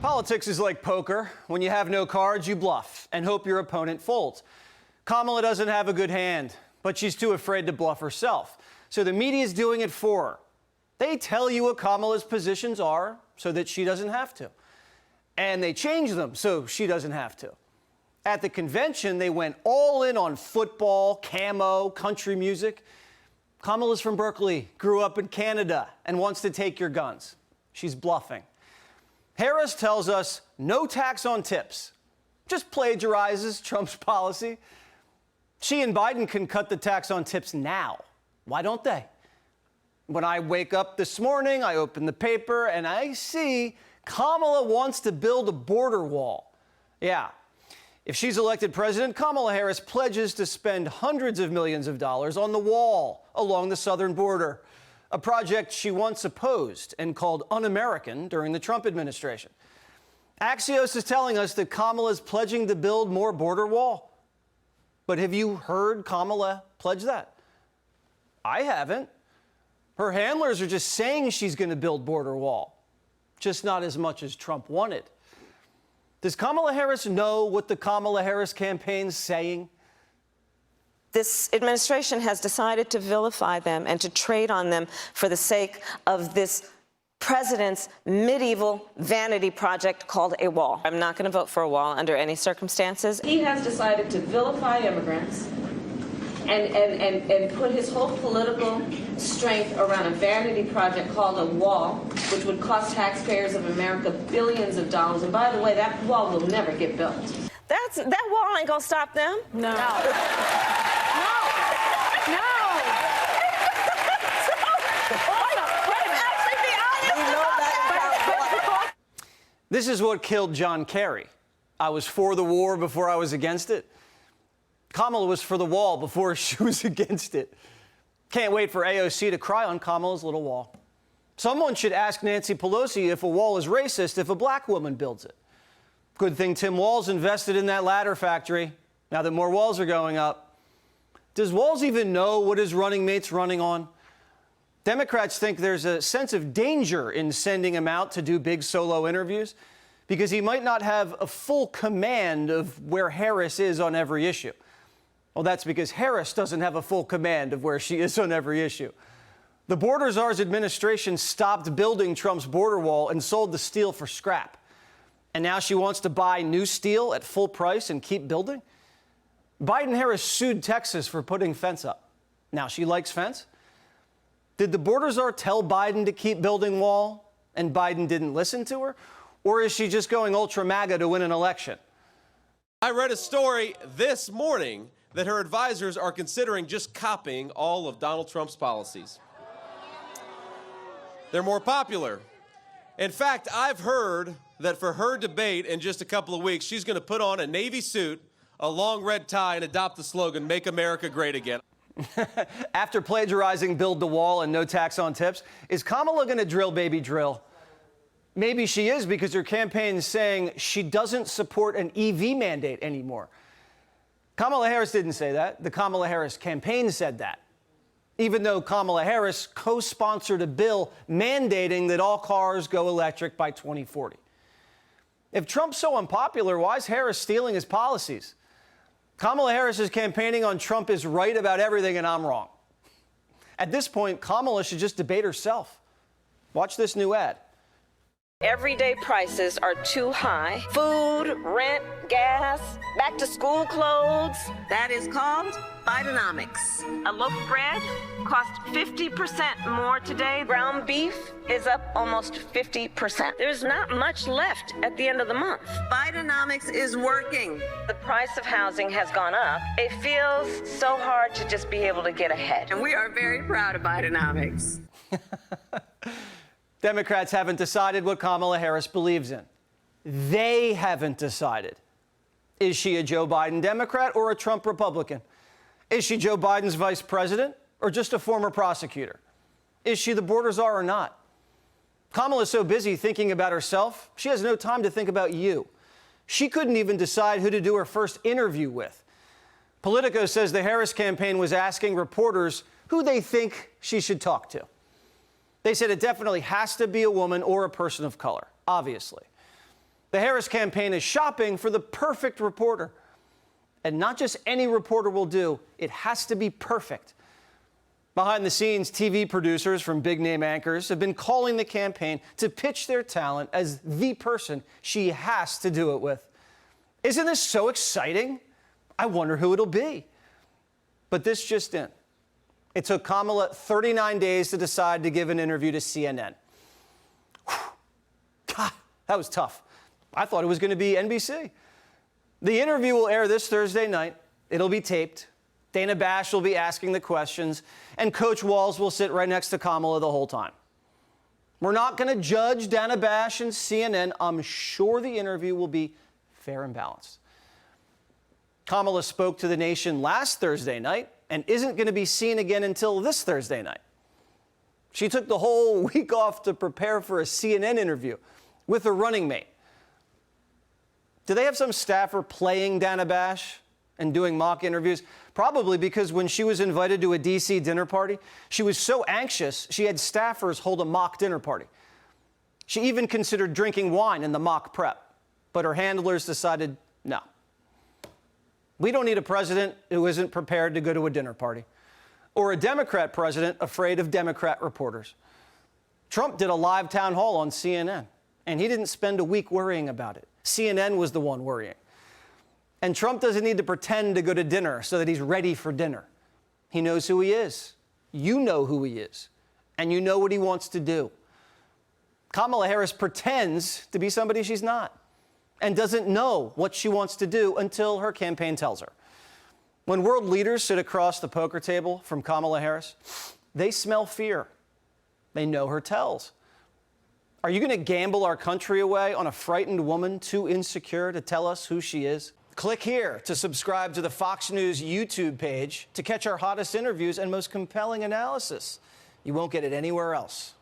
Politics is like poker. When you have no cards, you bluff and hope your opponent folds. Kamala doesn't have a good hand, but she's too afraid to bluff herself. So the media is doing it for her. They tell you what Kamala's positions are so that she doesn't have to. And they change them so she doesn't have to. At the convention, they went all in on football, camo, country music. Kamala's from Berkeley, grew up in Canada, and wants to take your guns. She's bluffing. Harris tells us no tax on tips. Just plagiarizes Trump's policy. She and Biden can cut the tax on tips now. Why don't they? When I wake up this morning, I open the paper and I see Kamala wants to build a border wall. Yeah. If she's elected president, Kamala Harris pledges to spend hundreds of millions of dollars on the wall along the southern border, a project she once opposed and called un-American during the Trump administration. Axios is telling us that Kamala is pledging to build more border wall. But have you heard Kamala pledge that? I haven't. Her handlers are just saying she's going to build border wall, just not as much as Trump wanted. Does Kamala Harris know what the Kamala Harris campaign's saying? This administration has decided to vilify them and to trade on them for the sake of this president's medieval vanity project called a wall. I'm not going to vote for a wall under any circumstances. He has decided to vilify immigrants and put his whole political strength around a vanity project called a wall, which would cost taxpayers of America billions of dollars. And by the way, that wall will never get built. That wall ain't gonna stop them. No. This is what killed John Kerry. I was for the war before I was against it. Kamala was for the wall before she was against it. Can't wait for AOC to cry on Kamala's little wall. Someone should ask Nancy Pelosi if a wall is racist if a black woman builds it. Good thing Tim Walz invested in that ladder factory, now that more walls are going up. Does Walz even know what his running mate's running on? Democrats think there's a sense of danger in sending him out to do big solo interviews because he might not have a full command of where Harris is on every issue. Well, that's because Harris doesn't have a full command of where she is on every issue. The border czar's administration stopped building Trump's border wall and sold the steel for scrap. And now she wants to buy new steel at full price and keep building? Biden-Harris sued Texas for putting fence up. Now she likes fence? Did the border czar tell Biden to keep building wall and Biden didn't listen to her? Or is she just going ultra MAGA to win an election? I read a story this morning that her advisors are considering just copying all of Donald Trump's policies. They're more popular. In fact, I've heard that for her debate in just a couple of weeks, she's going to put on a Navy suit, a long red tie, and adopt the slogan, "Make America Great Again." After plagiarizing Build the Wall and no tax on tips, is Kamala going to drill, baby, drill? Maybe she is because her campaign is saying she doesn't support an EV mandate anymore. Kamala Harris didn't say that. The Kamala Harris campaign said that, even though Kamala Harris co-sponsored a bill mandating that all cars go electric by 2040. If Trump's so unpopular, why is Harris stealing his policies? Kamala Harris is campaigning on Trump is right about everything and I'm wrong. At this point, Kamala should just debate herself. Watch this new ad. Everyday prices are too high. Food, rent, gas, back to school clothes. That is called Bidenomics. A loaf of bread costs 50% more today. Ground beef is up almost 50%. There's not much left at the end of the month. Bidenomics is working. The price of housing has gone up. It feels so hard to just be able to get ahead. And we are very proud of Bidenomics. Democrats haven't decided what Kamala Harris believes in. They haven't decided. Is she a Joe Biden Democrat or a Trump Republican? Is she Joe Biden's vice president or just a former prosecutor? Is she the border czar or not? Kamala's so busy thinking about herself, she has no time to think about you. She couldn't even decide who to do her first interview with. Politico says the Harris campaign was asking reporters who they think she should talk to. They said it definitely has to be a woman or a person of color, obviously. The Harris campaign is shopping for the perfect reporter. And not just any reporter will do, it has to be perfect. Behind the scenes, TV producers from big-name anchors have been calling the campaign to pitch their talent as the person she has to do it with. Isn't this so exciting? I wonder who it'll be. But this just in. It took Kamala 39 days to decide to give an interview to CNN. Whew. God, that was tough. I thought it was going to be NBC. The interview will air this Thursday night. It'll be taped. Dana Bash will be asking the questions, and Coach Walls will sit right next to Kamala the whole time. We're not going to judge Dana Bash and CNN. I'm sure the interview will be fair and balanced. Kamala spoke to the nation last Thursday night and isn't going to be seen again until this Thursday night. She took the whole week off to prepare for a CNN interview with her running mate. Do they have some staffer playing Dana Bash and doing mock interviews? Probably because when she was invited to a D.C. dinner party, she was so anxious she had staffers hold a mock dinner party. She even considered drinking wine in the mock prep, but her handlers decided no. We don't need a president who isn't prepared to go to a dinner party, or a Democrat president afraid of Democrat reporters. Trump did a live town hall on CNN, and he didn't spend a week worrying about it. CNN was the one worrying. And Trump doesn't need to pretend to go to dinner so that he's ready for dinner. He knows who he is. You know who he is. And you know what he wants to do. Kamala Harris pretends to be somebody she's not and doesn't know what she wants to do until her campaign tells her. When world leaders sit across the poker table from Kamala Harris, they smell fear. They know her tells. Are you going to gamble our country away on a frightened woman too insecure to tell us who she is? Click here to subscribe to the Fox News YouTube page to catch our hottest interviews and most compelling analysis. You won't get it anywhere else.